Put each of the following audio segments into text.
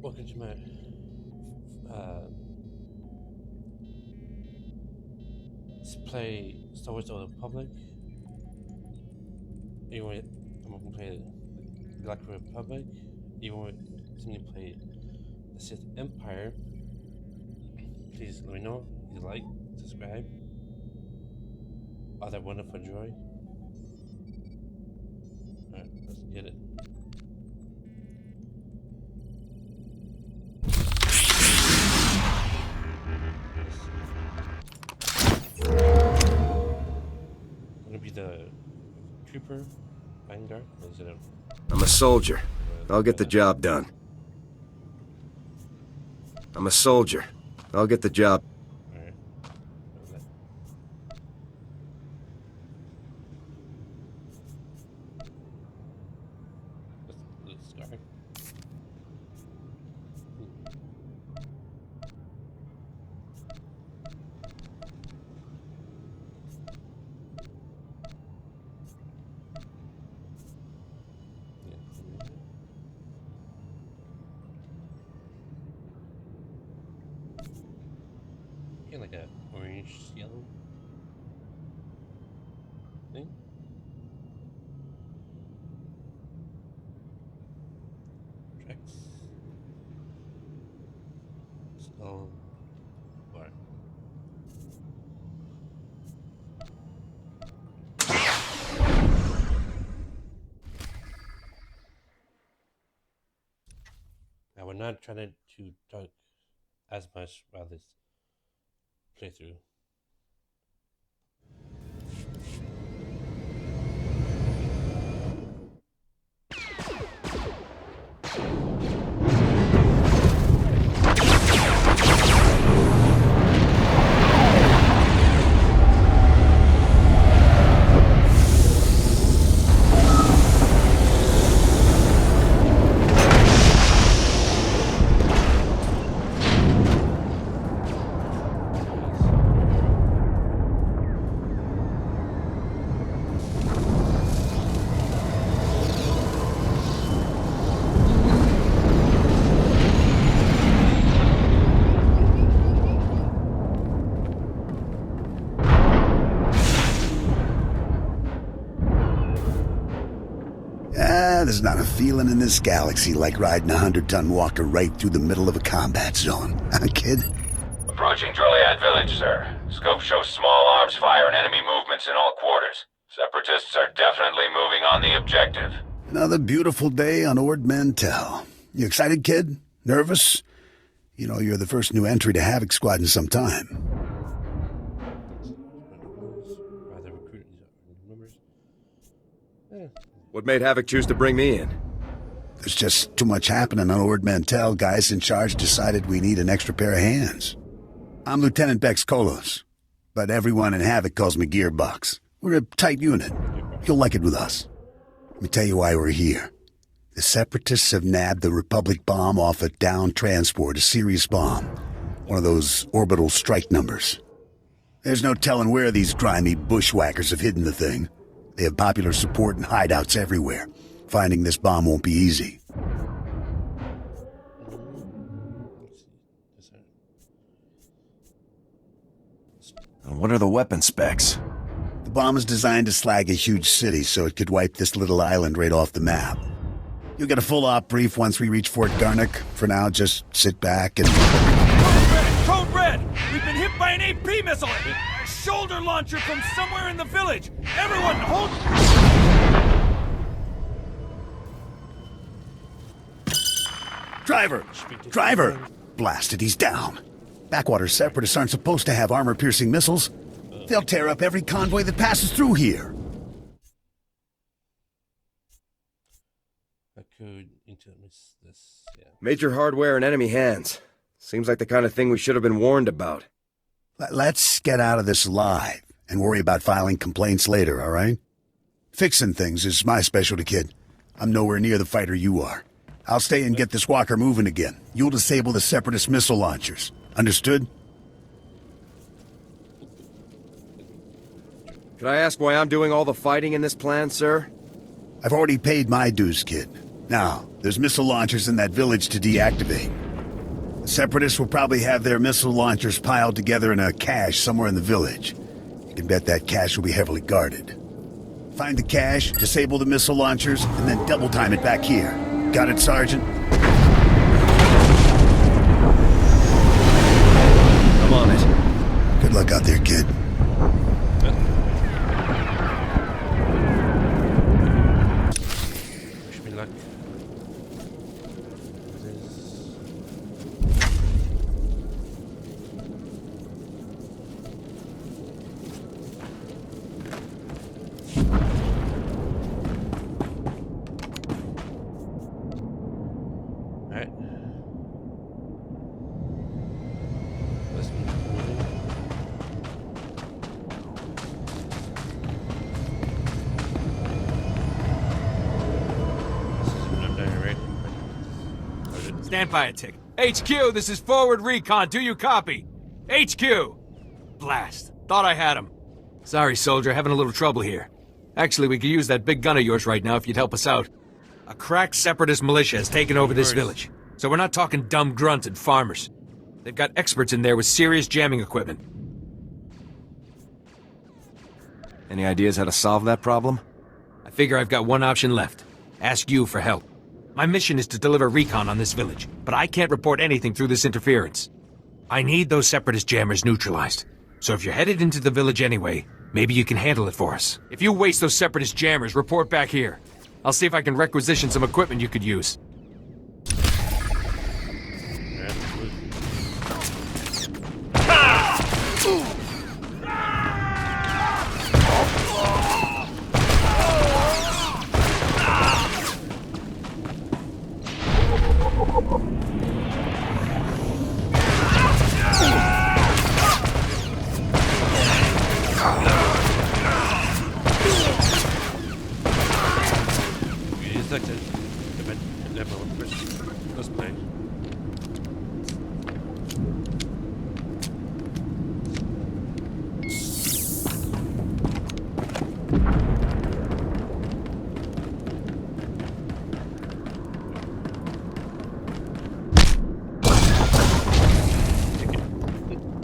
Welcome to my let's play Star Wars: The Old Republic. You want I'm gonna play Galactic Republic. You want me to play the Sith Empire? Please let me know. If you like, subscribe. All that wonderful joy. Alright, let's get it. Gonna be the trooper, vanguard. Or is it I'm a soldier. I'll get the job done. I'm a soldier. I'll get the job. Alright. Let's start. Like a orange yellow thing. Tracks. Skull bar. Now we're not trying to talk as much about this playthrough. There's not a feeling in this galaxy like riding a 100-ton walker right through the middle of a combat zone. Huh, kid? Approaching Droliad village, sir. Scope shows small arms fire and enemy movements in all quarters. Separatists are definitely moving on the objective. Another beautiful day on Ord Mantell. You excited, kid? Nervous? You know, you're the first new entry to Havoc Squad in some time. What made Havoc choose to bring me in? There's just too much happening on Ord Mantell. Guys in charge decided we need an extra pair of hands. I'm Lieutenant Bex Kolos, but everyone in Havoc calls me Gearbox. We're a tight unit. You'll like it with us. Let me tell you why we're here. The Separatists have nabbed the Republic bomb off a downed transport, a serious bomb. One of those orbital strike numbers. There's no telling where these grimy bushwhackers have hidden the thing. They have popular support and hideouts everywhere. Finding this bomb won't be easy. What are the weapon specs? The bomb is designed to slag a huge city, so it could wipe this little island right off the map. You'll get a full op brief once we reach Fort Garnick. For now, just sit back and... Code Red! Code Red! We've been hit by an AP missile! A shoulder launcher from somewhere in the village! Everyone, hold... Driver! Driver! Blasted, he's down. Backwater Separatists aren't supposed to have armor-piercing missiles. They'll tear up every convoy that passes through here. I could into this, yeah. Major hardware in enemy hands. Seems like the kind of thing we should have been warned about. Let's get out of this alive and worry about filing complaints later, all right? Fixing things is my specialty, kid. I'm nowhere near the fighter you are. I'll stay and get this walker moving again. You'll disable the Separatist missile launchers. Understood? Could I ask why I'm doing all the fighting in this plan, sir? I've already paid my dues, kid. Now, there's missile launchers in that village to deactivate. The Separatists will probably have their missile launchers piled together in a cache somewhere in the village. You can bet that cache will be heavily guarded. Find the cache, disable the missile launchers, and then double time it back here. Got it, Sergeant? I'm on it. Good luck out there, kid. Wish me luck. Alright. Let's keep moving. This is what I'm doing, right? Stand by a tick. HQ, this is forward recon. Do you copy? HQ! Blast. Thought I had him. Sorry, soldier. Having a little trouble here. Actually, we could use that big gun of yours right now if you'd help us out. A cracked separatist militia has taken over this village. So we're not talking dumb grunts and farmers. They've got experts in there with serious jamming equipment. Any ideas how to solve that problem? I figure I've got one option left. Ask you for help. My mission is to deliver recon on this village, but I can't report anything through this interference. I need those separatist jammers neutralized. So if you're headed into the village anyway, maybe you can handle it for us. If you waste those separatist jammers, report back here. I'll see if I can requisition some equipment you could use. Let's play.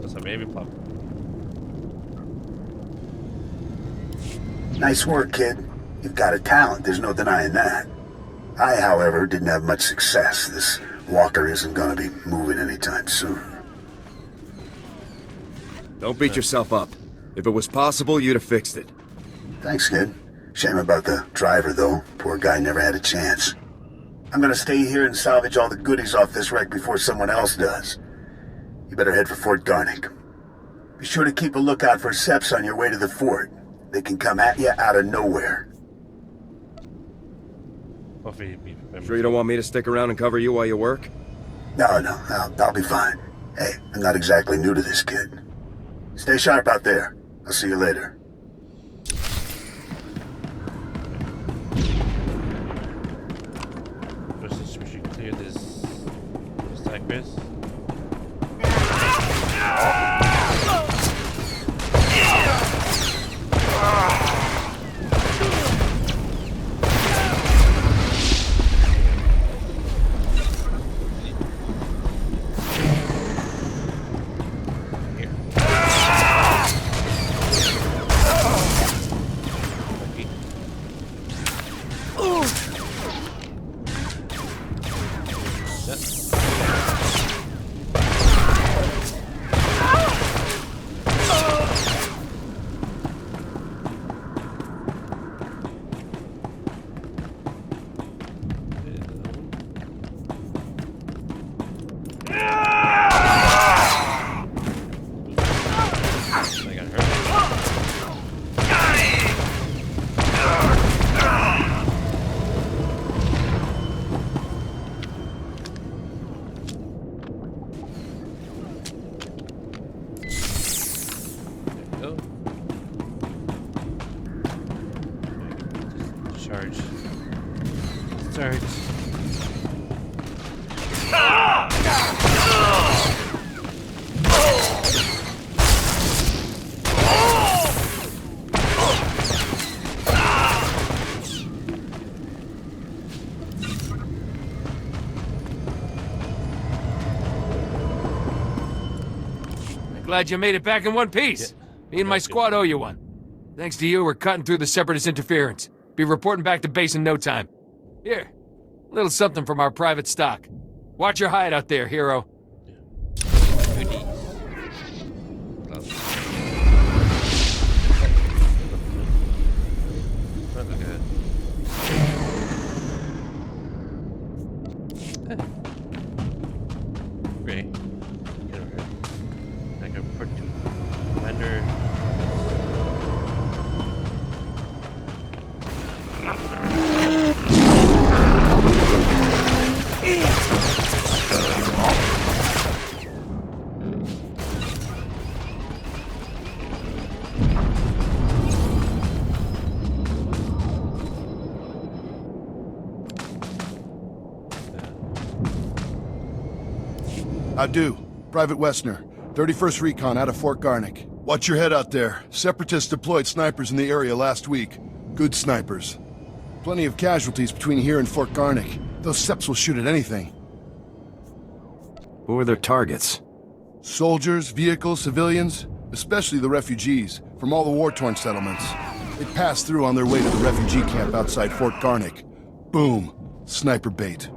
That's a baby pop. Nice work, kid. You've got a talent, there's no denying that. I, however, didn't have much success. This walker isn't gonna be moving anytime soon. Don't beat yourself up. If it was possible, you'd have fixed it. Thanks, kid. Shame about the driver, though. Poor guy never had a chance. I'm gonna stay here and salvage all the goodies off this wreck before someone else does. You better head for Fort Garnick. Be sure to keep a lookout for Seps on your way to the fort. They can come at you out of nowhere. Sure you don't want me to stick around and cover you while you work? No, I'll be fine. Hey, I'm not exactly new to this, kid. Stay sharp out there. I'll see you later. First, we should clear this stack base. Glad you made it back in one piece. Me and my squad owe you one. Thanks to you, we're cutting through the Separatist interference. Be reporting back to base in no time. Here, a little something from our private stock. Watch your hide out there, hero. Goodies. Look at it. Great. Get over here. I can report to Commander. I do. Private Westner, 31st Recon out of Fort Garnick. Watch your head out there. Separatists deployed snipers in the area last week. Good snipers. Plenty of casualties between here and Fort Garnick. Those Seps will shoot at anything. Who are their targets? Soldiers, vehicles, civilians, especially the refugees from all the war-torn settlements. They passed through on their way to the refugee camp outside Fort Garnick. Boom. Sniper bait.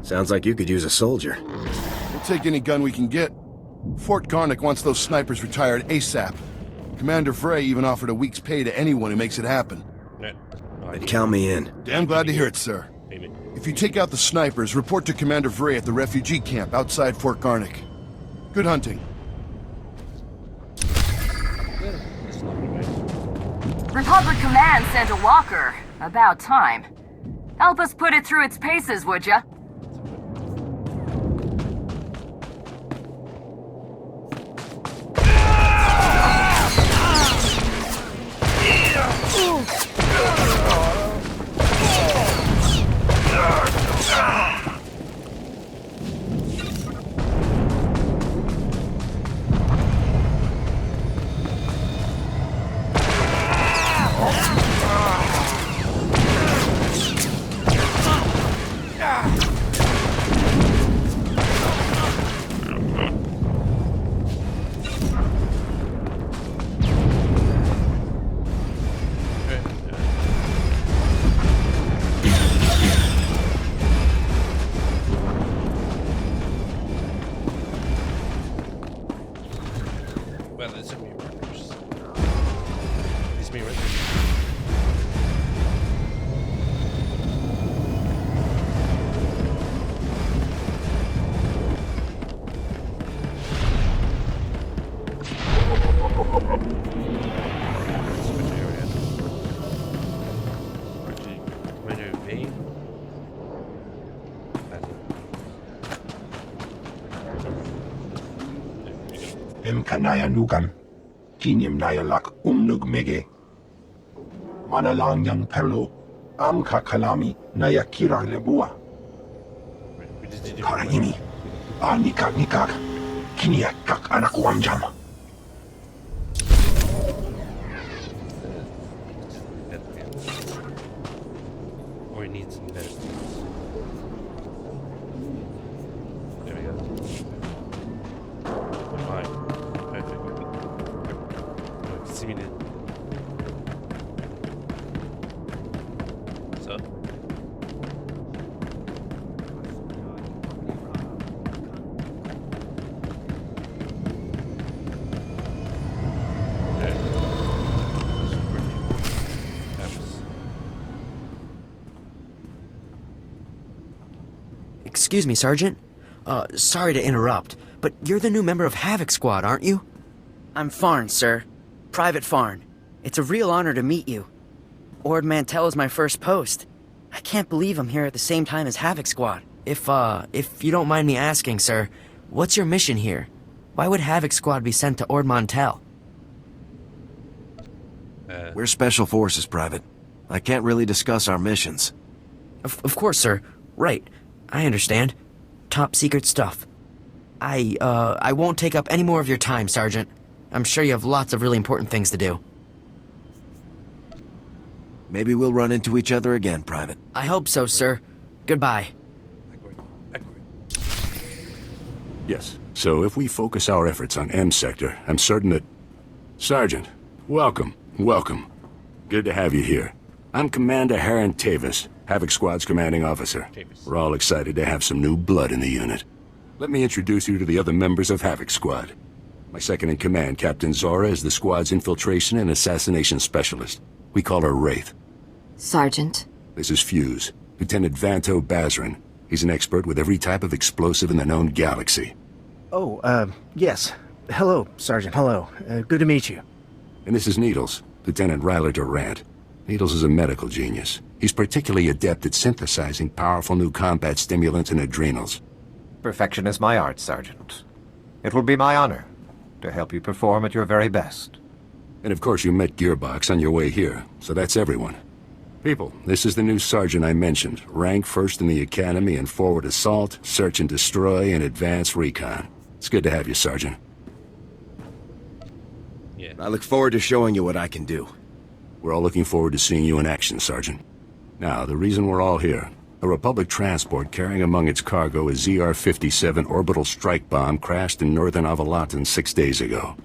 Sounds like you could use a soldier. We'll take any gun we can get. Fort Garnick wants those snipers retired ASAP. Commander Frey even offered a week's pay to anyone who makes it happen. Count me in. Damn glad to hear it, sir. If you take out the snipers, report to Commander Frey at the refugee camp outside Fort Garnick. Good hunting. Republic Command sent a walker. About time. Help us put it through its paces, would ya? Well, it's me workers. It's me right there. Switch area. Commander V. Kanaya nukan, kinim nayalak mege. Manalang yang perlo, ka kalami nayakira lebua. Karaini, nikak, kiniakak anak wamjam. Or we need some medicine. There we go. Fine. Perfect. See me then. So. Okay. Excuse me, Sergeant. Sorry to interrupt, but you're the new member of Havoc Squad, aren't you? I'm Farn, sir. Private Farn. It's a real honor to meet you. Ord Mantell is my first post. I can't believe I'm here at the same time as Havoc Squad. If you don't mind me asking, sir, what's your mission here? Why would Havoc Squad be sent to Ord Mantell? We're Special Forces, Private. I can't really discuss our missions. Of course, sir. Right. I understand. Top secret stuff. I won't take up any more of your time, Sergeant. I'm sure you have lots of really important things to do. Maybe we'll run into each other again, Private. I hope so, sir. Goodbye. Yes, So if we focus our efforts on M Sector, I'm certain that... Sergeant, welcome, welcome. Good to have you here. I'm Commander Harren Tavis, Havoc Squad's commanding officer. We're all excited to have some new blood in the unit. Let me introduce you to the other members of Havoc Squad. My second-in-command, Captain Zora, is the squad's infiltration and assassination specialist. We call her Wraith. Sergeant. This is Fuse, Lieutenant Vanto Bazrin. He's an expert with every type of explosive in the known galaxy. Oh, yes. Hello, Sergeant, hello. Good to meet you. And this is Needles, Lieutenant Ryler Durant. Needles is a medical genius. He's particularly adept at synthesizing powerful new combat stimulants and adrenals. Perfection is my art, Sergeant. It will be my honor to help you perform at your very best. And of course you met Gearbox on your way here, so that's everyone. People, this is the new sergeant I mentioned, ranked first in the Academy in forward assault, search and destroy, and advanced recon. It's good to have you, Sergeant. Yeah. I look forward to showing you what I can do. We're all looking forward to seeing you in action, Sergeant. Now, the reason we're all here. A Republic transport carrying among its cargo a ZR-57 orbital strike bomb crashed in northern Avalatan 6 days ago.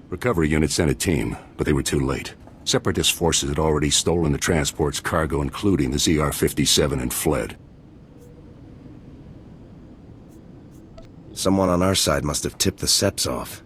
Recovery unit sent a team, but they were too late. Separatist forces had already stolen the transport's cargo, including the ZR-57, and fled. Someone on our side must have tipped the Seps off.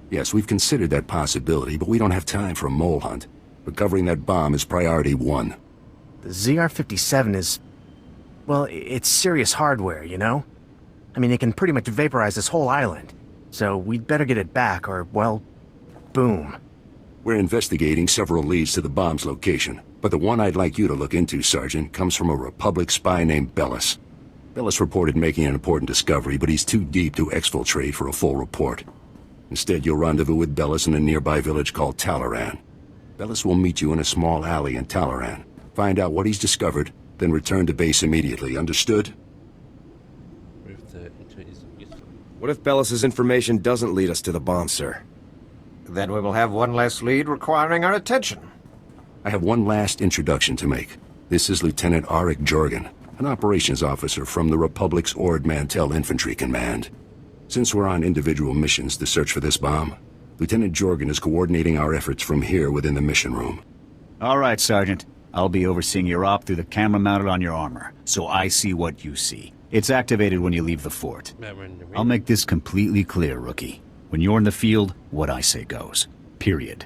Yes, we've considered that possibility, but we don't have time for a mole hunt. Recovering that bomb is priority 1. The ZR-57 is... well, it's serious hardware, you know? I mean, it can pretty much vaporize this whole island. So we'd better get it back, or, well, boom. We're investigating several leads to the bomb's location, but the one I'd like you to look into, Sergeant, comes from a Republic spy named Bellis. Bellis reported making an important discovery, but he's too deep to exfiltrate for a full report. Instead, you'll rendezvous with Bellis in a nearby village called Talaran. Bellis will meet you in a small alley in Talaran. Find out what he's discovered, then return to base immediately. Understood? What if Bellis's information doesn't lead us to the bomb, sir? Then we will have one less lead requiring our attention. I have one last introduction to make. This is Lieutenant Arik Jorgen, an operations officer from the Republic's Ord Mantell Infantry Command. Since we're on individual missions to search for this bomb, Lieutenant Jorgen is coordinating our efforts from here within the mission room. All right, Sergeant. I'll be overseeing your op through the camera mounted on your armor, so I see what you see. It's activated when you leave the fort. I'll make this completely clear, Rookie. When you're in the field, what I say goes. Period.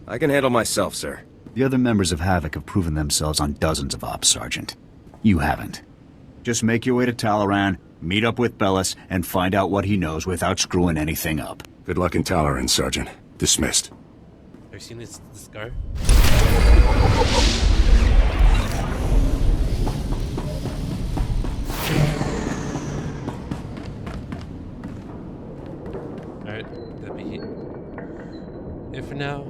I can handle myself, sir. The other members of Havoc have proven themselves on dozens of ops, Sergeant. You haven't. Just make your way to Talaran, meet up with Bellis, and find out what he knows without screwing anything up. Good luck in Talaran, Sergeant. Dismissed. Have you seen this car? Alright, that'll be it for now.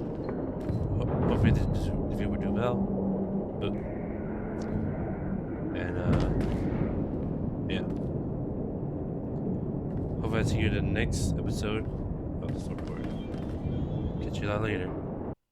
Hopefully the video will do well. And yeah. Hopefully I'll see you in the next episode of the Sword Catch you later.